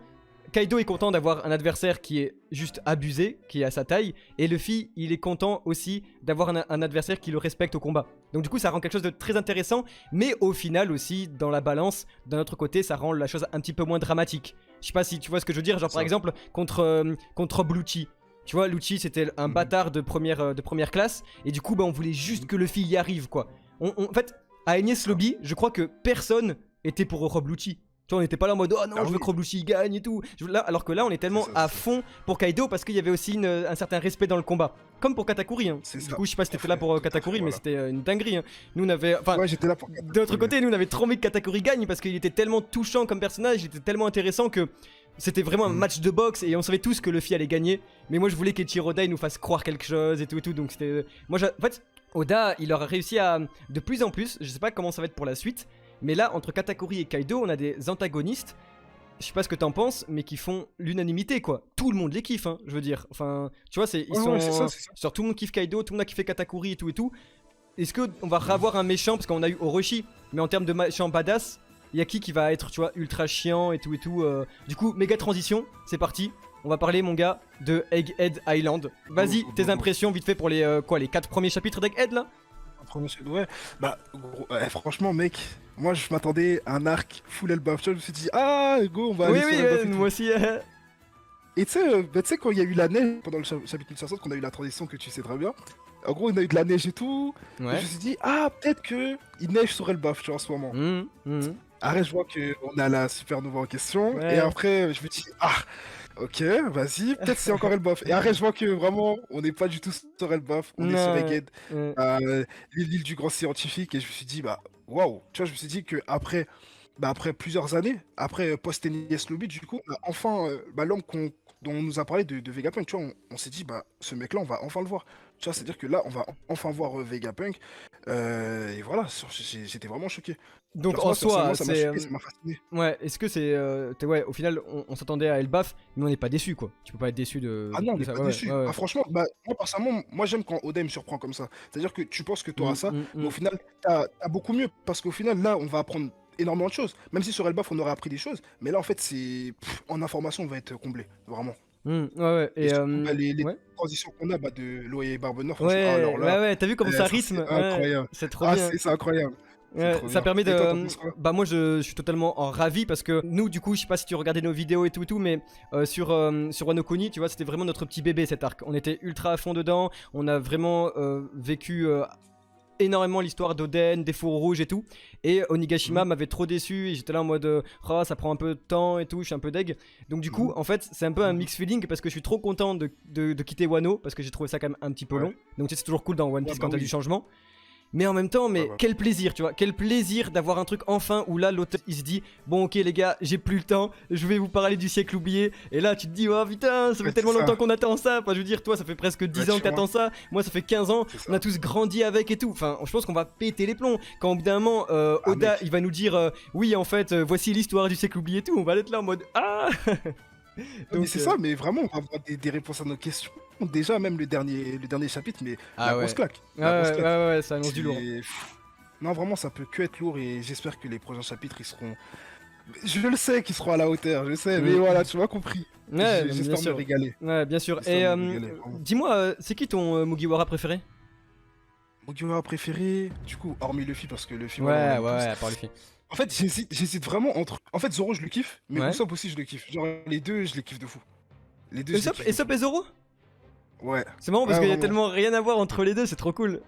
Kaido est content d'avoir un adversaire qui est juste abusé, qui est à sa taille. Et Luffy, il est content aussi d'avoir un adversaire qui le respecte au combat. Donc du coup, ça rend quelque chose de très intéressant. Mais au final aussi, dans la balance, d'un autre côté, ça rend la chose un petit peu moins dramatique. Je sais pas si tu vois ce que je veux dire. Genre C'est par ça. exemple, contre Bluchi. Tu vois, Lucci c'était un Mhm. bâtard de première classe, et du coup, bah, on voulait juste que le fil y arrive, quoi. En fait, à Enies Ça. Lobby, je crois que personne était pour Rob Lucci. Tu vois, on n'était pas là en mode oh non, Ah je veux oui, que Rob Lucci gagne et tout. Là, alors que là, on est c'est tellement ça, à c'est ça. fond pour Kaido parce qu'il y avait aussi un certain respect dans le combat. Comme pour Katakuri. Hein. C'est Du ça. coup, je sais pas si Tout à t'étais là fait, pour tout à fait, Katakuri, mais voilà. c'était une dinguerie. Hein. Nous, on avait. Enfin, Ouais, j'étais là pour de l'autre Katakuri. côté, nous, on avait trop envie que Katakuri gagne parce qu'il était tellement touchant comme personnage, il était tellement intéressant que c'était vraiment un Mhm. match de boxe et on savait tous que Luffy allait gagner. Mais moi, je voulais qu'Eiichiro Oda il nous fasse croire quelque chose et tout. Donc c'était. Moi, en fait, Oda, il aura réussi à. De plus en plus, je sais pas comment ça va être pour la suite, mais là, entre Katakuri et Kaido, on a des antagonistes je sais pas ce que t'en penses, mais qui font l'unanimité, quoi. Tout le monde les kiffe, hein, je veux dire. Enfin, tu vois, ils Ouais, sont. ouais, c'est ça, c'est ça. Genre, tout le monde kiffe Kaido, tout le monde a kiffé Katakuri et tout et tout. Est-ce qu'on va revoir un méchant, parce qu'on a eu Orochi, mais en termes de méchant badass, il y a qui va être, tu vois, ultra chiant et tout et tout. Du coup, méga transition, c'est parti. On va parler, mon gars, de Egghead Island. Vas-y, tes impressions vite fait pour les 4 premiers chapitres d'Egghead là. Ouais, bah, franchement, mec, moi je m'attendais à un arc full Elbaf. Tu vois, je me suis dit, ah, go, on va Oui, aller sur oui, Elbaf et tout. moi aussi. Et bah, tu sais, quand il y a eu la neige, pendant le chapitre 1560, qu'on a eu la transition que tu sais très bien, en gros, on a eu de la neige et tout. Et je Ouais. me suis dit, ah, peut-être que il neige sur Elbaf, tu vois, en ce moment. Après, je vois qu'on a la supernova en question. Et Ouais. après, je me dis, ah, ok, vas-y, peut-être c'est encore Elbaf. Et après, je vois que vraiment, on n'est pas du tout sur Elbaf, on est sur Non. Egghead, l'île du grand scientifique. Et je me suis dit, bah, waouh, tu vois, je me suis dit que après plusieurs années, après post-Enies Lobby, du coup, enfin, l'homme dont on nous a parlé de Vegapunk, tu vois, on s'est dit, bah, ce mec-là, on va enfin le voir. Tu vois, c'est-à-dire que là, on va enfin voir Vegapunk. Et voilà, j'étais vraiment choqué. Donc Genre, en moi, soi, personnellement, ça m'a c'est. choqué, ça m'a fasciné. Ouais, est-ce que c'est. Ouais, au final, on s'attendait à Elbaf, mais on n'est pas déçu, quoi. Tu peux pas être déçu Ah non, on de n'est ça. pas Ouais, déçu. ouais, ouais. Ah, franchement, bah, moi, personnellement, moi, j'aime quand Oda il me surprend comme ça. C'est-à-dire que tu penses que tu auras Mm, ça, mm, mais au mm. final, t'as beaucoup mieux. Parce qu'au final, là, on va apprendre énormément de choses. Même si sur Elbaf, on aurait appris des choses. Mais là, en fait, en information, on va être comblé. Vraiment. Ouais, ouais. Et Et. surtout, bah, les Ouais. transitions qu'on a de Loya et Barbenheur, franchement, alors Ouais, là, ouais, ouais, t'as vu comme ça ça, c'est rythme? Ouais, incroyable. c'est trop Ah, bien. c'est incroyable. C'est Ouais, trop ça bien. permet Et toi, de. t'en penses quoi? Bah, moi, je suis totalement en ravi parce que nous, du coup, je sais pas si tu regardais nos vidéos et tout, mais sur Wano Kuni, tu vois, c'était vraiment notre petit bébé cet arc. On était ultra à fond dedans, on a vraiment vécu énormément l'histoire d'Oden, des fours rouges et tout. Et Onigashima Mhm, m'avait trop déçu et j'étais là en mode oh, ça prend un peu de temps et tout, je suis un peu deg. Donc, du coup, mhm, en fait, c'est un peu un mhm. mix feeling parce que je suis trop content de quitter Wano parce que j'ai trouvé ça quand même un petit peu Ouais. long. Donc, tu sais, c'est toujours cool dans One Ouais, Piece bah quand t'as du oui. changement. Mais en même temps, Ouais, mais ouais. quel plaisir, tu vois, quel plaisir d'avoir un truc enfin où là l'auteur il se dit bon ok les gars, j'ai plus le temps, je vais vous parler du siècle oublié. Et là tu te dis oh putain, ça fait Ouais, c'est tellement longtemps ça. qu'on attend ça. Enfin je veux dire toi ça fait presque Ouais, 10 ans tu que vois. t'attends ça, moi ça fait 15 ans, C'est on a ça. tous grandi avec et tout. Enfin je pense qu'on va péter les plombs. Quand au bout d'un moment Ah, Oda il mec. va nous dire oui en fait voici l'histoire du siècle oublié et tout, on va être là en mode ah. Ouais, mais Donc c'est ça, mais vraiment, on va avoir des réponses à nos questions. Déjà, même le dernier chapitre, mais la ah grosse ouais. claque. Ouais, La grosse ouais, claque. ouais, ouais, ça annonce du lourd. C'est. Non, vraiment, ça peut que être lourd et j'espère que les prochains chapitres, ils seront. Je le sais qu'ils seront à la hauteur, je sais, mais Mm. voilà, tu m'as compris. Ouais, non, mais bien J'espère me sûr. régaler. Ouais, bien sûr. J'espère Et me régaler, vraiment. dis-moi, c'est qui ton Mugiwara préféré? Mon Mugiwara préféré, du coup, hormis Luffy, parce que Luffy, voilà, on Ouais, l'aime ouais, tous. à part Luffy. En fait, j'hésite vraiment entre. En fait, Zoro, je le kiffe, mais Ouais. Usopp aussi, je le kiffe. Genre, les deux, je les kiffe de fou. Les deux, je les kiffe de Usopp fou. et Zoro? Ouais. C'est marrant parce Ouais, qu'il y a vraiment. tellement rien à voir entre les deux, c'est trop cool.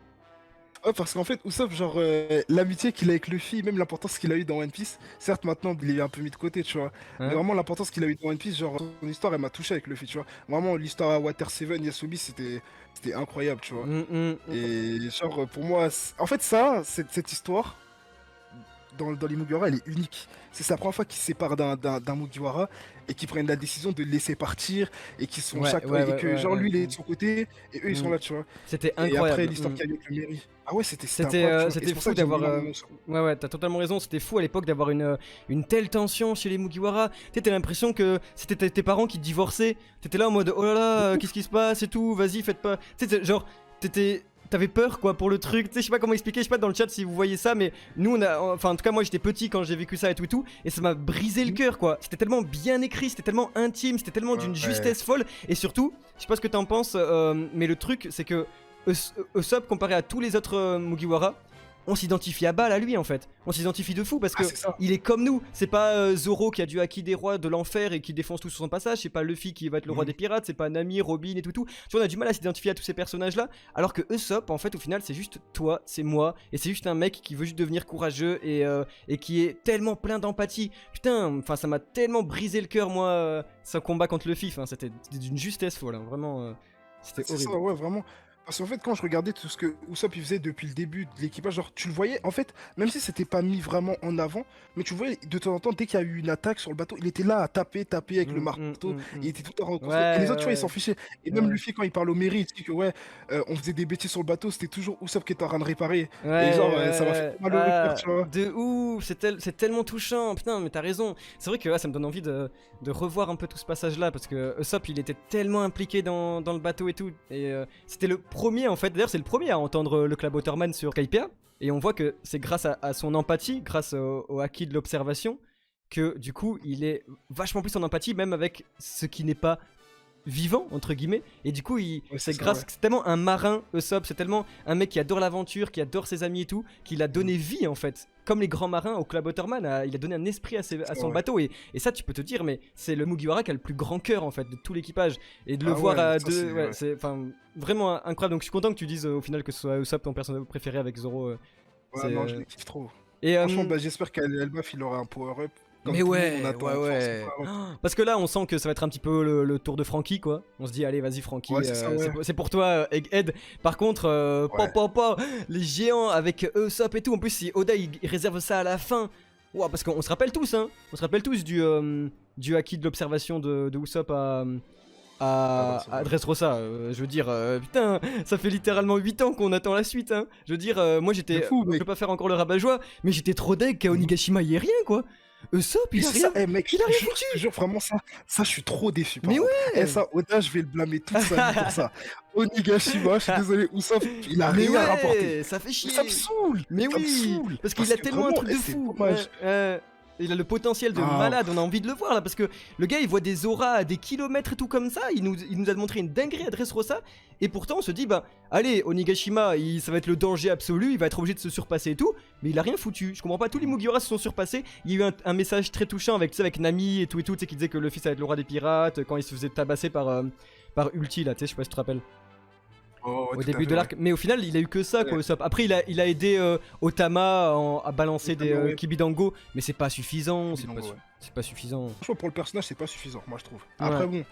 Ouais, parce qu'en fait, Usopp, genre, l'amitié qu'il a avec Luffy, même l'importance qu'il a eu dans One Piece, certes, maintenant, il est un peu mis de côté, tu vois, mais Hein? vraiment, l'importance qu'il a eu dans One Piece, genre, son histoire, elle m'a touché avec Luffy, tu vois. Vraiment, l'histoire à Water 7, Yasubi, c'était incroyable, tu vois. Mm, mm, mm. Et, genre, pour moi, en fait, ça, cette histoire, dans les Mugiwara, elle est unique. C'est la première fois qu'ils se séparent d'un Mugiwara et qu'ils prennent la décision de le laisser partir et qu'ils sont Ouais, ouais, et ouais, que ouais, genre ouais. lui il est de son côté et eux ils sont Mm. là, tu vois. C'était Et après incroyable. l'histoire Mm. qu'il y a avec le Mary. Ah ouais, c'était C'était incroyable, tu vois. Et c'était c'est pour ça fou que j'aime d'avoir. énormément ça. Ouais, ouais, t'as totalement raison. C'était fou à l'époque d'avoir une telle tension chez les Mugiwara. Tu sais, t'as l'impression que c'était tes parents qui te divorçaient. T'étais là en mode oh là là, qu'est-ce qui se passe et tout, vas-y, faites pas. Tu sais, genre, t'avais peur quoi pour le truc. Tu sais, je sais pas comment expliquer, je sais pas dans le chat si vous voyez ça, mais nous on a. Enfin, en tout cas, moi j'étais petit quand j'ai vécu ça et tout, et ça m'a brisé le cœur quoi. C'était tellement bien écrit, c'était tellement intime, c'était tellement d'une Ouais. justesse folle. Et surtout, je sais pas ce que t'en penses, mais le truc c'est que Usopp comparé à tous les autres Mugiwara, on s'identifie à balle à lui en fait. On s'identifie de fou parce Ah que c'est ça. il est comme nous. C'est pas Zoro qui a dû acquis des rois de l'enfer et qui défonce tout sur son passage. C'est pas Luffy qui va être le roi Mhm. des pirates. C'est pas Nami, Robin et tout. Tu vois, on a du mal à s'identifier à tous ces personnages là. Alors que Usopp, en fait, au final, c'est juste toi, c'est moi. Et c'est juste un mec qui veut juste devenir courageux et qui est tellement plein d'empathie. Putain, enfin, ça m'a tellement brisé le cœur, moi, son combat contre Luffy. Enfin, c'était d'une justesse folle. Hein. Vraiment, c'était C'est ça, horrible. ouais, vraiment. Parce qu'en fait, quand je regardais tout ce que Usopp il faisait depuis le début de l'équipage, genre tu le voyais, en fait, même si c'était pas mis vraiment en avant, mais tu le voyais de temps en temps, dès qu'il y a eu une attaque sur le bateau, il était là à taper, taper avec le marteau, il était tout le temps reconstruit. Et les autres, tu vois, ils s'en Ouais, fichaient. Et même ouais. Luffy, quand il parle au Mary, il dit que ouais, on faisait des bêtises sur le bateau, c'était toujours Usopp qui était en train de réparer. Ouais, Et genre, ouais, ça m'a fait ouais. mal au cœur, Ah, tu vois. de ouf, c'est tellement touchant. Putain, mais t'as raison. C'est vrai que ça me donne envie de revoir un peu tout ce passage-là parce que Usopp, il était tellement impliqué dans le bateau et tout. Et c'était le premier, en fait. D'ailleurs, c'est le premier à entendre le Clabauterman sur Skypiea. Et on voit que c'est grâce à son empathie, grâce au acquis de l'observation, que du coup, il est vachement plus en empathie, même avec ce qui n'est pas vivant entre guillemets, et du coup Ouais, c'est c'est ça, grâce ouais. c'est tellement un marin Usopp, c'est tellement un mec qui adore l'aventure, qui adore ses amis et tout, qu'il a Mm. donné vie en fait, comme les grands marins au Club Waterman, il a donné un esprit à C'est ça, son ouais. bateau, et ça tu peux te dire, mais c'est le Mugiwara qui a le plus grand cœur en fait de tout l'équipage, et de le Ah voir ouais, à ça deux, c'est. ouais, Ouais. c'est enfin vraiment incroyable. Donc je suis content que tu dises au final que ce soit Usopp ton personnage préféré avec Zoro, Ouais, c'est non, je les kiffe trop. et Franchement, bah, j'espère qu'Elbaf il aura un power-up, comme mais tout le monde, on ouais, ouais, attend fort son ouais. power-up. Parce que là, on sent que ça va être un petit peu le tour de Frankie, quoi. On se dit, allez, vas-y, Ouais, Frankie, c'est ça, ouais. c'est pour toi, Egghead. Par contre, Ouais. les géants avec Usopp et tout. En plus, si Oda il réserve ça à la fin. Ouah, parce qu'on se rappelle tous, hein. On se rappelle tous du acquis de l'observation de Usopp Ah bah, ça, à ouais. Dressrosa. Je veux dire, putain, ça fait littéralement 8 ans qu'on attend la suite, hein. Je veux dire, moi De j'étais. fou, Je mec. veux pas faire encore le rabat-joie, mais j'étais trop deg qu'à Mhm. Onigashima il y ait rien, quoi. Usopp, Et il a c'est ça, rien. eh mec, Il a rien je foutu. te jure, vraiment ça, je suis trop déçu par Mais contre. Eh ouais. ça, Oda, je vais le blâmer toute sa vie pour ça. Onigashima, je suis désolé, Usopp, il a Mais rien rapporté. ouais, ça fait Et ça me chier. saoule, Mais ça me oui, saoule. parce qu'il Parce a que tellement un vraiment, truc eh, de c'est fou. dommage. Il a le potentiel de Ah, malade, on a envie de le voir là, parce que le gars il voit des auras à des kilomètres et tout comme ça, il nous a montré une dinguerie à Dressrosa, et pourtant on se dit, bah allez, Onigashima, ça va être le danger absolu, il va être obligé de se surpasser et tout, mais il a rien foutu. Je comprends pas, tous les Mugiwara se sont surpassés. Il y a eu un message très touchant avec, tu sais, avec Nami et tout, tu sais, qui disait que le fils allait être le roi des pirates, quand il se faisait tabasser par Ulti là, tu sais, je sais pas si tu te rappelles. oh, ouais, Au tout à début fait, de ouais. l'arc, mais au final il a eu que ça quoi, Ouais, Usopp. Après il a aidé Otama à balancer des notamment, ouais, Kibidango, mais c'est pas suffisant, Kibidango, ouais. c'est pas suffisant. Franchement, pour le personnage, c'est pas suffisant, moi je trouve. Ouais. Après, bon,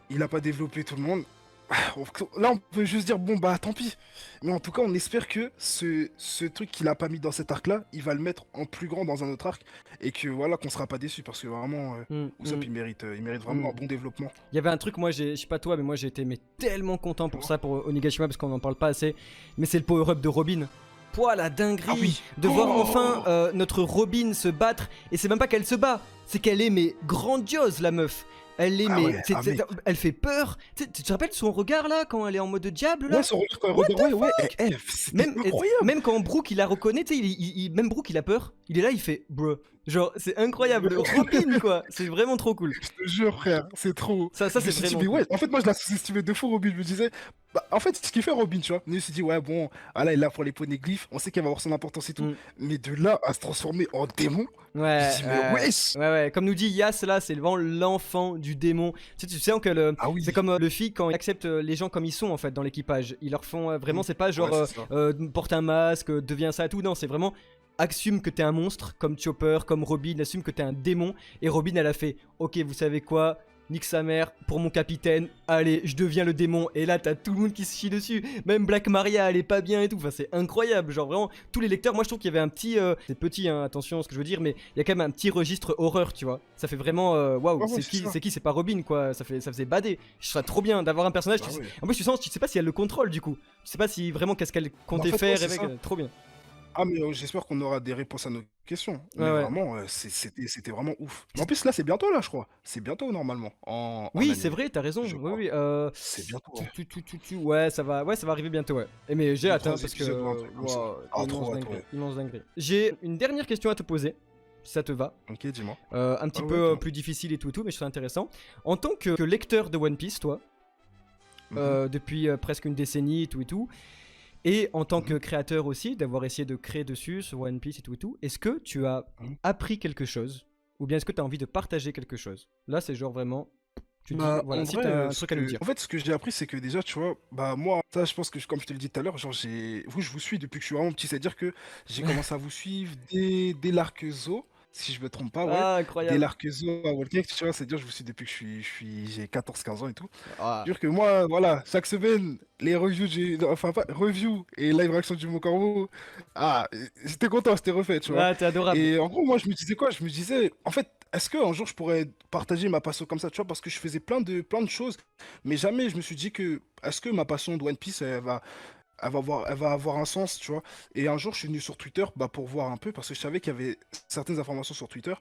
il a pas développé tout le monde. Là, on peut juste dire, bon, bah tant pis. Mais en tout cas, on espère que ce truc qu'il a pas mis dans cet arc-là, il va le mettre en plus grand dans un autre arc. Et que voilà, qu'on sera pas déçu. Parce que vraiment, Mm, Usopp, mm, il mérite vraiment mm. un bon développement. Il y avait un truc, moi je sais pas toi, mais moi j'ai été mais tellement content Tu pour vois. ça, pour Onigashima, parce qu'on en parle pas assez. Mais c'est le power-up de Robin. Pouah, la Ah dinguerie oui. de voir enfin Oh, notre Robin se battre. Et c'est même pas qu'elle se bat, c'est qu'elle est mais grandiose la meuf. Elle est ah mais ouais, ah mec. elle fait peur. Tu te rappelles son regard là quand elle est en mode diable là? Ouais, son regard quand il What regarde, ouais, ouais. C'était Même, incroyable. même quand Brooke il la reconnaît, tu sais, même Brooke il a peur. Il est là, il fait bro. Genre, c'est incroyable. Robin quoi, c'est vraiment trop cool. Je te jure, frère, c'est trop. Ça Je me c'est suis dit, vraiment mais cool. ouais, en fait, moi, je la sous-estimais de fou, Robin. Je me disais, bah, en fait, ce qu'il fait Robin, tu vois. Je me suis dit, ouais, bon, ah là, il est là pour les poneglyphes, on sait qu'elle va avoir son importance et tout. Mm. Mais de là à se transformer en démon, je me Ouais, suis dit, mais wesh! ouais. Comme nous dit Yas, là, c'est vraiment l'enfant du démon. Tu sais que Ah oui, c'est comme Luffy quand il accepte les gens comme ils sont en fait dans l'équipage. Ils leur font vraiment, mm, c'est pas genre ouais, c'est ça. porte un masque, deviens ça et tout. Non, c'est vraiment assume que t'es un monstre comme Chopper, comme Robin, assume que t'es un démon. Et Robin, elle a fait, ok, vous savez quoi? Nique sa mère pour mon capitaine, allez, je deviens le démon. Et là, t'as tout le monde qui se chie dessus. Même Black Maria, elle est pas bien et tout. Enfin, c'est incroyable. Genre, vraiment, tous les lecteurs, moi je trouve qu'il y avait un petit. C'est petit, hein, attention à ce que je veux dire, mais il y a quand même un petit registre horreur, tu vois. Ça fait vraiment. Waouh, Ouais, ouais, c'est ça. c'est qui, c'est pas Robin, quoi. Ça faisait bader. Je trouve ça trop bien d'avoir un personnage Bah qui. ouais. En plus, tu sais pas si elle le contrôle du coup. Tu sais pas si vraiment qu'est-ce qu'elle Bah, en comptait fait, ouais, faire c'est avec. ça. Trop bien. Ah, mais j'espère qu'on aura des réponses à nos questions. Ouais, Mais ouais. vraiment, c'était vraiment ouf. Mais en plus, là, c'est bientôt, là, je crois. C'est bientôt, normalement, en Oui, c'est animé, vrai, t'as raison. je Oui, crois. oui. C'est bientôt, ouais. Ouais, ça va arriver bientôt, ouais. Mais j'ai Deux, hâte, hein, trois parce que. épisodes ou un truc comme ça. Wow, Ah, trop hâte, ouais. immense dinguerie. J'ai une dernière question à te poser, si ça te va. Ok, dis-moi. Un petit Ah peu ouais, dis-moi. plus difficile et tout, mais je trouve ça intéressant. En tant que lecteur de One Piece, toi, Mhm. depuis presque une décennie et tout, et en tant que Mhm. créateur aussi, d'avoir essayé de créer dessus sur One Piece et tout, est-ce que tu as Mhm. appris quelque chose? Ou bien est-ce que tu as envie de partager quelque chose? Là, c'est genre vraiment. Tu dis, Bah, voilà, en si vrai, t'as un truc à nous dire. en fait, ce que j'ai appris, c'est que déjà, tu vois, bah, moi, ça, je pense que, comme je te l'ai dit tout à l'heure, genre, je vous suis depuis que je suis vraiment petit, c'est-à-dire que j'ai commencé à vous suivre dès l'arc Zo. si je me trompe pas, ouais. Ah, Dès incroyable. l'arc Zo à Wall Cake, tu vois, c'est-à-dire, je vous suis depuis que j'ai 14-15 ans et tout. Ah. Dire que moi, voilà, chaque semaine, les reviews, enfin, pas reviews et live reaction du Mon Corvo, j'étais content, c'était refait, tu vois. Ah, t'es adorable. Et en gros, moi, je me disais quoi? Je me disais, en fait, est-ce qu'un jour je pourrais partager ma passion comme ça, tu vois, parce que je faisais plein de choses, mais jamais je me suis dit que, est-ce que ma passion de One Piece, elle va avoir un sens, tu vois. Et un jour, je suis venu sur Twitter bah, pour voir un peu, parce que je savais qu'il y avait certaines informations sur Twitter.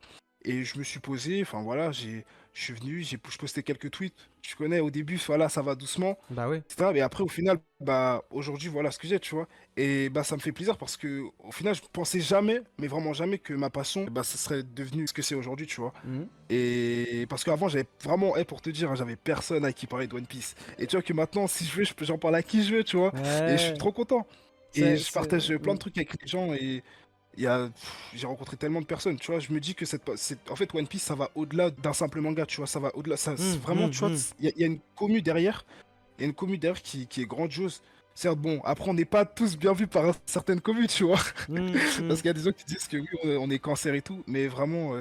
Et je me suis posé, enfin voilà, je suis venu, je postais quelques tweets. Tu connais, au début, voilà, ça va doucement, Bah oui. etc. Mais après, au final, bah, aujourd'hui, voilà ce que j'ai, tu vois. Et bah, ça me fait plaisir parce que, au final, je pensais jamais, mais vraiment jamais, que ma passion, bah, ce serait devenu ce que c'est aujourd'hui, tu vois. Mhm. Et parce qu'avant, j'avais vraiment, pour te dire, hein, j'avais personne à qui parler de One Piece. Et tu vois que maintenant, si je veux, j'en parle à qui je veux, tu vois. Et je suis Ouais. trop content. Et C'est, je c'est... partage plein de mm. trucs avec les gens et j'ai rencontré tellement de personnes, tu vois. Je me dis que en fait, One Piece, ça va au-delà d'un simple manga, tu vois. Ça va au-delà, vraiment, tu vois, Mm. il y a une commu derrière. Il y a une commu derrière qui est grandiose. Certes, bon, après, on n'est pas tous bien vus par certaines communes, tu vois. Parce Mm. qu'il y a des gens qui disent que oui, on est cancer et tout, mais vraiment,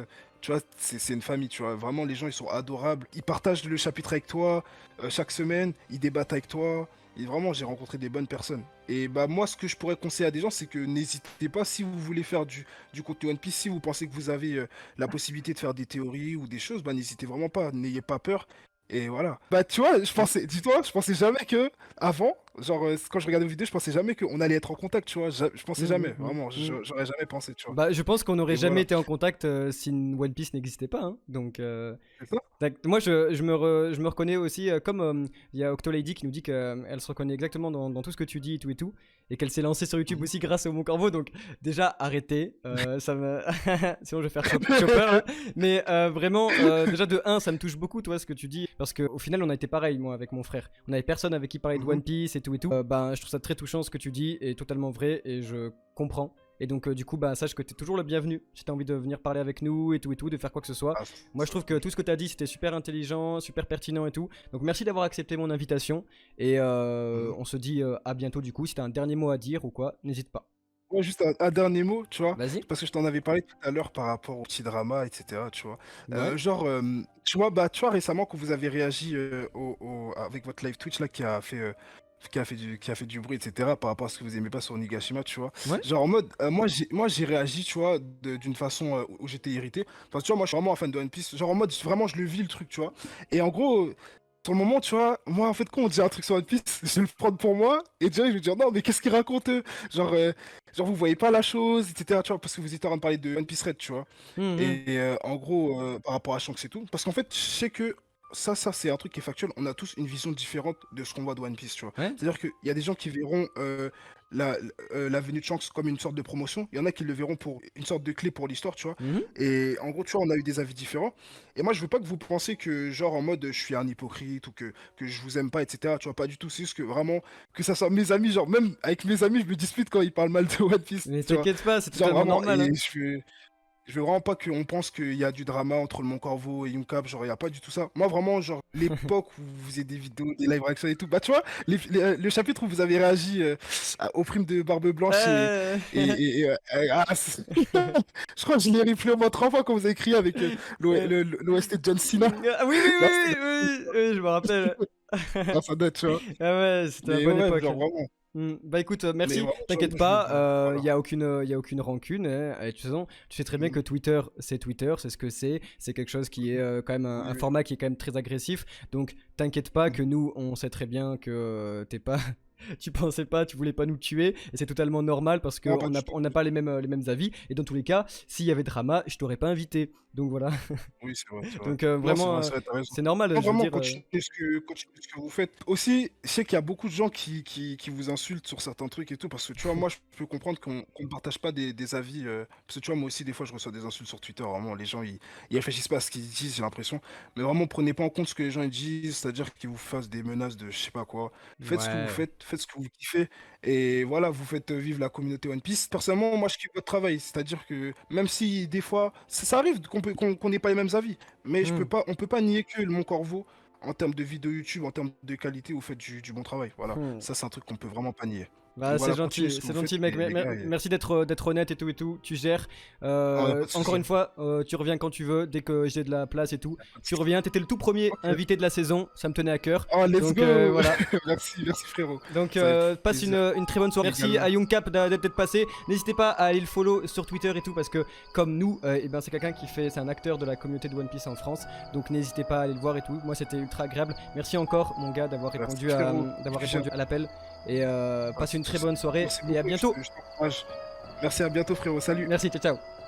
tu vois, c'est une famille, tu vois. Vraiment, les gens, ils sont adorables. Ils partagent le chapitre avec toi chaque semaine, ils débattent avec toi. Et vraiment, j'ai rencontré des bonnes personnes. Et bah, moi, ce que je pourrais conseiller à des gens, c'est que n'hésitez pas, si vous voulez faire du contenu One Piece, si vous pensez que vous avez la possibilité de faire des théories ou des choses, bah, n'hésitez vraiment pas, n'ayez pas peur. Et voilà. Bah, tu vois, dis-toi, je pensais jamais que, avant, genre, quand je regardais vos vidéos, je pensais jamais qu'on allait être en contact, tu vois. Je pensais jamais, vraiment, Mm. j'aurais jamais pensé, tu vois. Bah, je pense qu'on n'aurait Et jamais voilà. été en contact si One Piece n'existait pas, hein. Donc, C'est ça? moi, je me reconnais aussi, comme il y a Octolady qui nous dit qu'elle se reconnaît exactement dans tout ce que tu dis et qu'elle s'est lancée sur YouTube Mhm. aussi grâce au Mon Corvo. Donc, déjà, arrêtez. Ça me... Sinon, je vais faire chopper, là. Mais vraiment, déjà, de un, ça me touche beaucoup, toi, ce que tu dis. Parce qu'au final, on a été pareil, moi, avec mon frère. On avait personne avec qui parler de Mhm. One Piece et tout et tout. Ben, je trouve ça très touchant ce que tu dis et totalement vrai et je comprends. Et donc, du coup, bah, sache que t'es toujours le bienvenu si t'as envie de venir parler avec nous et tout, de faire quoi que ce soit. Ah, Moi, je ça, trouve c'est que cool. tout ce que t'as dit, c'était super intelligent, super pertinent et tout. Donc, merci d'avoir accepté mon invitation. Et Mhm. on se dit à bientôt, du coup. Si t'as un dernier mot à dire ou quoi, n'hésite pas. Ouais, juste un dernier mot, tu vois, Vas-y. parce que je t'en avais parlé tout à l'heure par rapport au petit drama, etc., tu vois. Ouais. Genre, tu vois, récemment, quand vous avez réagi avec votre live Twitch, là, qui a fait du bruit, etc., par rapport à ce que vous aimez pas sur Nigashima, tu vois. Ouais. Genre, en mode, moi, j'ai réagi, tu vois, d'une façon où j'étais irrité. Parce que, tu vois, moi, je suis vraiment un fan de One Piece. Genre, en mode, vraiment, je le vis, le truc, tu vois. Et en gros, sur le moment, tu vois, moi, en fait, quand on dit un truc sur One Piece, je vais le prendre pour moi, et direct, je vais dire, non, mais qu'est-ce qu'il raconte, eux? Genre, vous voyez pas la chose, etc., tu vois, parce que vous étiez en train de parler de One Piece Red, tu vois. Mhm. Et en gros, par rapport à Shanks et tout, parce qu'en fait, je sais que ça, c'est un truc qui est factuel, on a tous une vision différente de ce qu'on voit de One Piece, tu vois. Ouais. C'est-à-dire qu'il y a des gens qui verront la, la venue de Shanks comme une sorte de promotion, il y en a qui le verront pour une sorte de clé pour l'histoire, tu vois. Mhm. Et en gros, tu vois, on a eu des avis différents. Et moi, je veux pas que vous pensiez que, genre, en mode, je suis un hypocrite ou que je vous aime pas, etc. Tu vois, pas du tout. C'est juste que vraiment, que ça soit mes amis, genre, même avec mes amis, je me dispute quand ils parlent mal de One Piece, Mais tu vois. t'inquiète pas, c'est Genre, totalement vraiment, normal, hein. et je veux vraiment pas qu'on pense qu'il y a du drama entre le Mon Corvo et Yuncap, genre, il y a pas du tout ça. Moi, vraiment, genre, l'époque où vous faisiez des vidéos, des live reactions et tout, bah, tu vois, le chapitre où vous avez réagi au prime de Barbe Blanche je crois que je l'ai replay au moins 3 fois quand vous avez crié avec Euh, l'OST de John Cena. Ah oui, oui, Là, oui, c'était oui, oui, oui, je me rappelle. là, ça date, tu vois. Ah ouais, c'était la Mais bonne ouais, époque. genre, vraiment. Bah écoute, Mais merci, vraiment, tu vois, t'inquiète moi, je veux pas, voilà. y a aucune rancune, hein. Et de toute façon, tu sais très bien que Mhm. Twitter, c'est ce que c'est quelque chose qui est quand même un Oui, format qui est quand même très agressif. Donc t'inquiète pas que mhm. nous, on sait très bien que t'es pas, tu pensais pas, tu voulais pas nous tuer, et c'est totalement normal parce Non, pas qu'on n'a du tout, on pas n'a du pas tout. les mêmes avis. Et dans tous les cas, s'il y avait drama, je t'aurais pas invité. Donc voilà. Oui, c'est vrai, c'est vrai. Donc Non, c'est vraiment, vrai, c'est vrai, t'as raison. c'est normal, Non, je veux vraiment, dire. continuez ce que vous faites. Aussi, je sais qu'il y a beaucoup de gens qui vous insultent sur certains trucs et tout, parce que tu vois, moi, je peux comprendre qu'on ne partage pas des avis. Parce que tu vois, moi aussi, des fois, je reçois des insultes sur Twitter. Vraiment, les gens, ils réfléchissent pas à ce qu'ils disent, j'ai l'impression. Mais vraiment, prenez pas en compte ce que les gens ils disent, c'est-à-dire qu'ils vous fassent des menaces de je sais pas quoi. Faites ce que vous Ouais. faites, faites ce que vous kiffez. Et voilà, vous faites vivre la communauté One Piece. Personnellement, moi, je kiffe votre travail. C'est-à-dire que même si des fois, ça arrive qu'on n'ait pas les mêmes avis, mais Hmm. on peut pas nier que le Mon Corvo, en termes de vidéo YouTube, en termes de qualité, vous faites du bon travail. Voilà. Hmm. Ça, c'est un truc qu'on peut vraiment pas nier. Bah, Donc c'est voilà, continuez gentil, ce que c'est vous faites, gentil, mec. les gars. Merci d'être honnête et tout. Tu gères. Non, y a pas de Encore souci. une fois, tu reviens quand tu veux, dès que j'ai de la place et tout. Y a pas de Tu souci. reviens. T'étais le tout premier Ok. invité de la saison. Ça me tenait à cœur. Oh, let's Donc go! voilà. Merci, merci frérot. Donc Ça va être passe plaisir une très bonne soirée. Merci également. à YoungCap d'être passé. N'hésitez pas à aller le follow sur Twitter et tout parce que comme nous, eh ben c'est quelqu'un c'est un acteur de la communauté de One Piece en France. Donc n'hésitez pas à aller le voir et tout. Moi c'était ultra agréable. Merci encore mon gars d'avoir Merci répondu frérot. à l'appel. Et Pas de passe une très souci. bonne soirée Merci et à beaucoup, bientôt. je t'encourage. Merci, à bientôt frérot, salut. Merci, ciao ciao.